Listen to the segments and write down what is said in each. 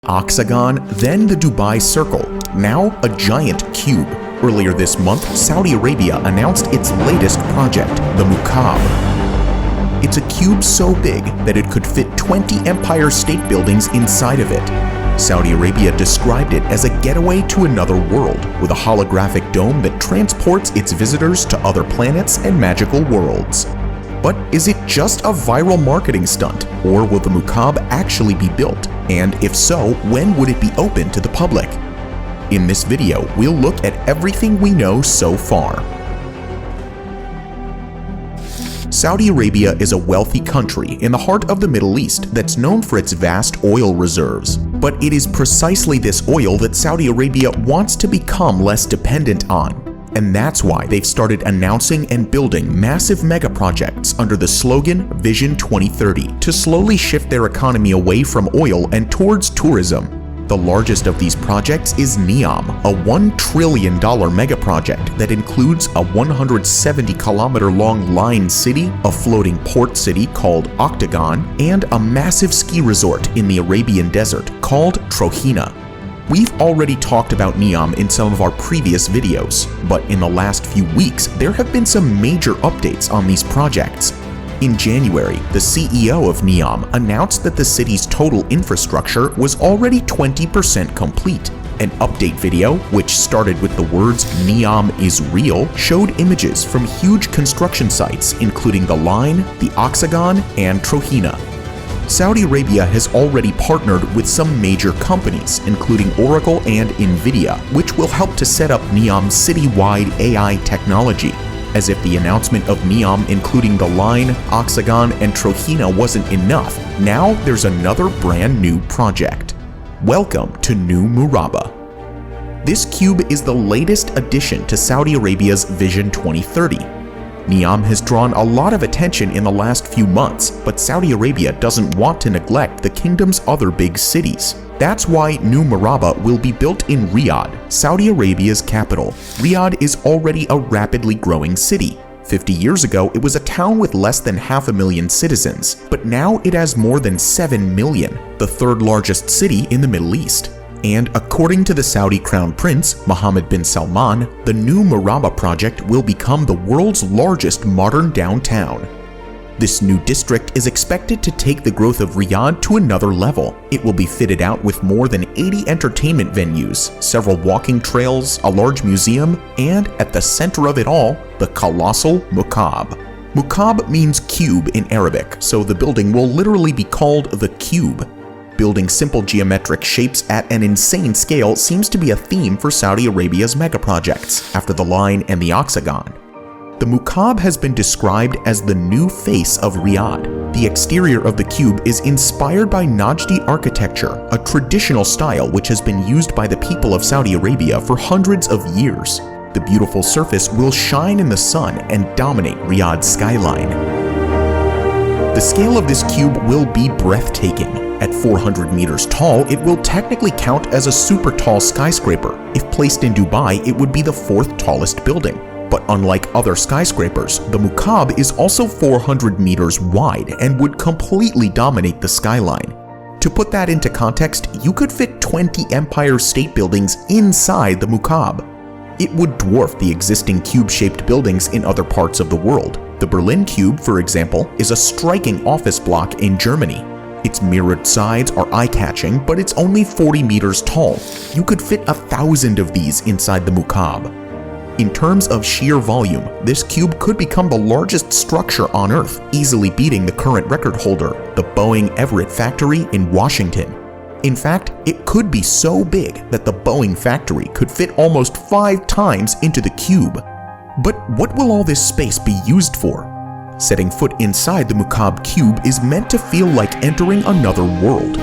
octagon, then the Dubai Circle, now a giant cube. Earlier this month, Saudi Arabia announced its latest project, the Mukaab. It's a cube so big that it could fit 20 Empire State Buildings inside of it. Saudi Arabia described it as a getaway to another world, with a holographic dome that transports its visitors to other planets and magical worlds. But is it just a viral marketing stunt, or will the Mukaab actually be built? And if so, when would it be open to the public? In this video, we'll look at everything we know so far. Saudi Arabia is a wealthy country in the heart of the Middle East that's known for its vast oil reserves. But it is precisely this oil that Saudi Arabia wants to become less dependent on. And that's why they've started announcing and building massive megaprojects under the slogan Vision 2030 to slowly shift their economy away from oil and towards tourism. The largest of these projects is NEOM, a $1 trillion megaproject that includes a 170-kilometer-long line city, a floating port city called Octagon, and a massive ski resort in the Arabian desert called Trohina. We've already talked about NEOM in some of our previous videos, but in the last few weeks, there have been some major updates on these projects. In January, the CEO of NEOM announced that the city's total infrastructure was already 20% complete. An update video, which started with the words "NEOM is real," showed images from huge construction sites including the Line, the Octagon, and Trohina. Saudi Arabia has already partnered with some major companies, including Oracle and Nvidia, which will help to set up NEOM's citywide AI technology. As if the announcement of NEOM including the Line, Octagon, and Trohina wasn't enough, now there's another brand new project. Welcome to New Murabba. This cube is the latest addition to Saudi Arabia's Vision 2030. NEOM has drawn a lot of attention in the last few months, but Saudi Arabia doesn't want to neglect the kingdom's other big cities. That's why New Murabba will be built in Riyadh, Saudi Arabia's capital. Riyadh is already a rapidly growing city. 50 years ago, it was a town with less than 500,000 citizens, but now it has more than 7 million, the third largest city in the Middle East. And according to the Saudi Crown Prince, Mohammed bin Salman, the New Murabba project will become the world's largest modern downtown. This new district is expected to take the growth of Riyadh to another level. It will be fitted out with more than 80 entertainment venues, several walking trails, a large museum, and at the center of it all, the colossal Mukaab. Mukaab means cube in Arabic, so the building will literally be called the Cube. Building simple geometric shapes at an insane scale seems to be a theme for Saudi Arabia's megaprojects, after the Line and the Octagon. The Mukaab has been described as the new face of Riyadh. The exterior of the cube is inspired by Najdi architecture, a traditional style which has been used by the people of Saudi Arabia for hundreds of years. The beautiful surface will shine in the sun and dominate Riyadh's skyline. The scale of this cube will be breathtaking. At 400 meters tall, it will technically count as a super tall skyscraper. If placed in Dubai, it would be the fourth tallest building. But unlike other skyscrapers, the Mukaab is also 400 meters wide and would completely dominate the skyline. To put that into context, you could fit 20 Empire State Buildings inside the Mukaab. It would dwarf the existing cube-shaped buildings in other parts of the world. The Berlin Cube, for example, is a striking office block in Germany. Its mirrored sides are eye-catching, but it's only 40 meters tall. You could fit 1,000 of these inside the Mukaab. In terms of sheer volume, this cube could become the largest structure on Earth, easily beating the current record holder, the Boeing Everett factory in Washington. In fact, it could be so big that the Boeing factory could fit almost 5 times into the cube. But what will all this space be used for? Setting foot inside the Mukaab cube is meant to feel like entering another world.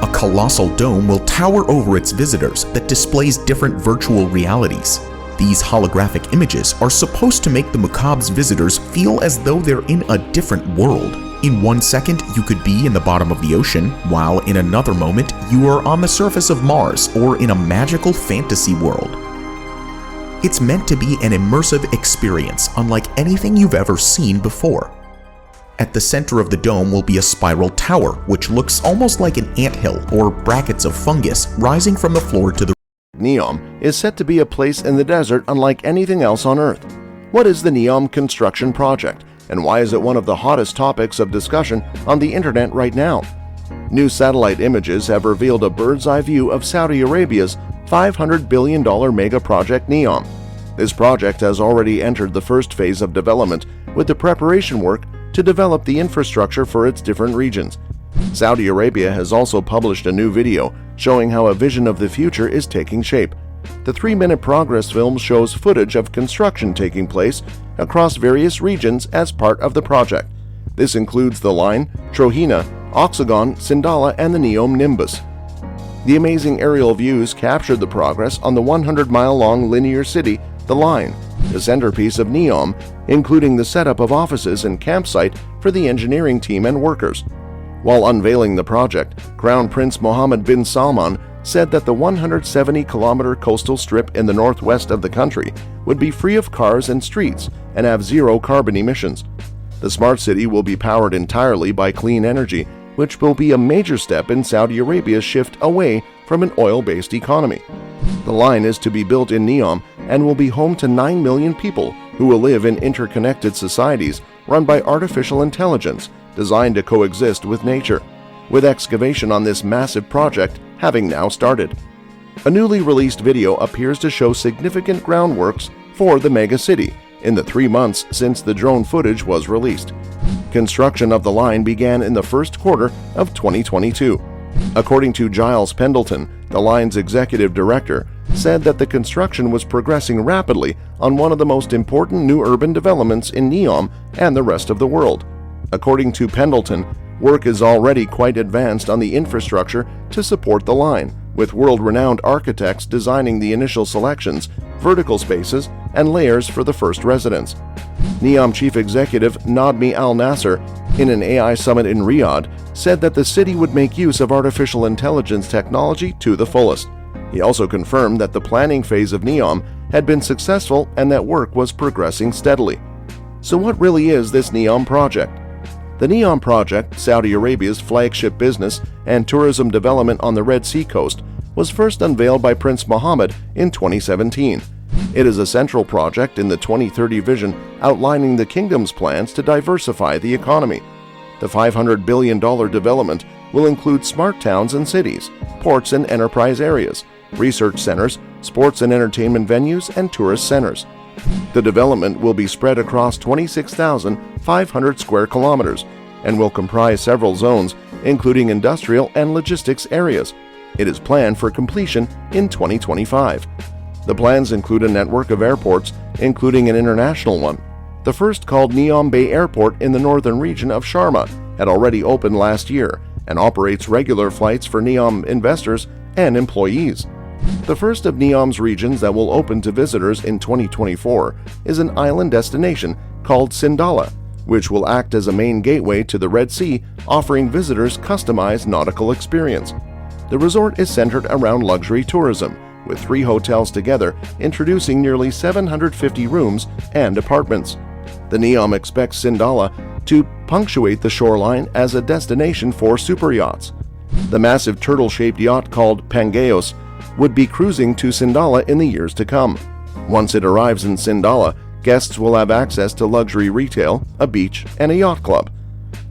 A colossal dome will tower over its visitors that displays different virtual realities. These holographic images are supposed to make the Mukaab's visitors feel as though they're in a different world. In 1 second, you could be in the bottom of the ocean, while in another moment, you are on the surface of Mars or in a magical fantasy world. It's meant to be an immersive experience unlike anything you've ever seen before. At the center of the dome will be a spiral tower, which looks almost like an anthill or brackets of fungus rising from the floor to the NEOM is set to be a place in the desert unlike anything else on Earth. What is the NEOM construction project, and why is it one of the hottest topics of discussion on the internet right now? New satellite images have revealed a bird's-eye view of Saudi Arabia's $500 billion Megaproject NEOM. This project has already entered the first phase of development, with the preparation work to develop the infrastructure for its different regions. Saudi Arabia has also published a new video showing how a vision of the future is taking shape. The 3-minute progress film shows footage of construction taking place across various regions as part of the project. This includes the Line, Trohina, Oxagon, Sindala, and the NEOM Nimbus. The amazing aerial views captured the progress on the 100-mile-long linear city, the Line, the centerpiece of NEOM, including the setup of offices and campsite for the engineering team and workers. While unveiling the project, Crown Prince Mohammed bin Salman said that the 170-kilometer coastal strip in the northwest of the country would be free of cars and streets and have zero carbon emissions. The smart city will be powered entirely by clean energy, which will be a major step in Saudi Arabia's shift away from an oil-based economy. The Line is to be built in NEOM and will be home to 9 million people who will live in interconnected societies run by artificial intelligence designed to coexist with nature, with excavation on this massive project having now started. A newly released video appears to show significant groundworks for the mega city in the 3 months since the drone footage was released. Construction of the Line began in the first quarter of 2022. According to Giles Pendleton, the Line's executive director, said that the construction was progressing rapidly on one of the most important new urban developments in NEOM and the rest of the world. According to Pendleton, work is already quite advanced on the infrastructure to support the Line, with world-renowned architects designing the initial selections, vertical spaces, and layers for the first residents. NEOM Chief Executive Nadmi Al Nasser, in an AI summit in Riyadh, said that the city would make use of artificial intelligence technology to the fullest. He also confirmed that the planning phase of NEOM had been successful and that work was progressing steadily. So what really is this NEOM project? The NEOM project, Saudi Arabia's flagship business and tourism development on the Red Sea coast, was first unveiled by Prince Mohammed in 2017. It is a central project in the 2030 vision outlining the kingdom's plans to diversify the economy. The $500 billion development will include smart towns and cities, ports and enterprise areas, research centers, sports and entertainment venues, and tourist centers. The development will be spread across 26,500 square kilometers and will comprise several zones, including industrial and logistics areas. It is planned for completion in 2025. The plans include a network of airports, including an international one. The first, called NEOM Bay Airport in the northern region of Sharma, had already opened last year and operates regular flights for NEOM investors and employees. The first of NEOM's regions that will open to visitors in 2024 is an island destination called Sindala, which will act as a main gateway to the Red Sea, offering visitors customized nautical experience. The resort is centered around luxury tourism, with 3 hotels together introducing nearly 750 rooms and apartments. The NEOM expects Sindala to punctuate the shoreline as a destination for superyachts. The massive turtle-shaped yacht called Pangaeos would be cruising to Sindala in the years to come. Once it arrives in Sindala, guests will have access to luxury retail, a beach, and a yacht club.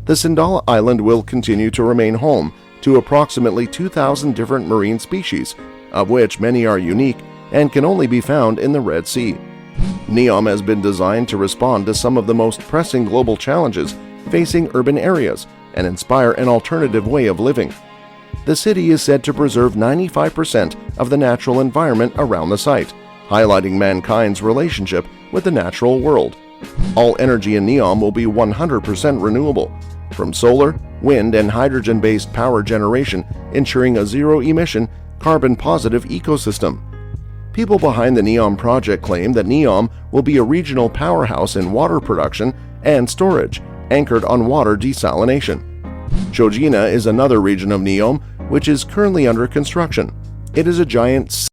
The Sindala Island will continue to remain home to approximately 2,000 different marine species, of which many are unique and can only be found in the Red Sea. NEOM has been designed to respond to some of the most pressing global challenges facing urban areas and inspire an alternative way of living. The city is said to preserve 95% of the natural environment around the site, highlighting mankind's relationship with the natural world. All energy in NEOM will be 100% renewable, from solar, wind, and hydrogen-based power generation, ensuring a zero-emission, carbon-positive ecosystem. People behind the NEOM project claim that NEOM will be a regional powerhouse in water production and storage, anchored on water desalination. Chojina is another region of NEOM which is currently under construction. It is a giant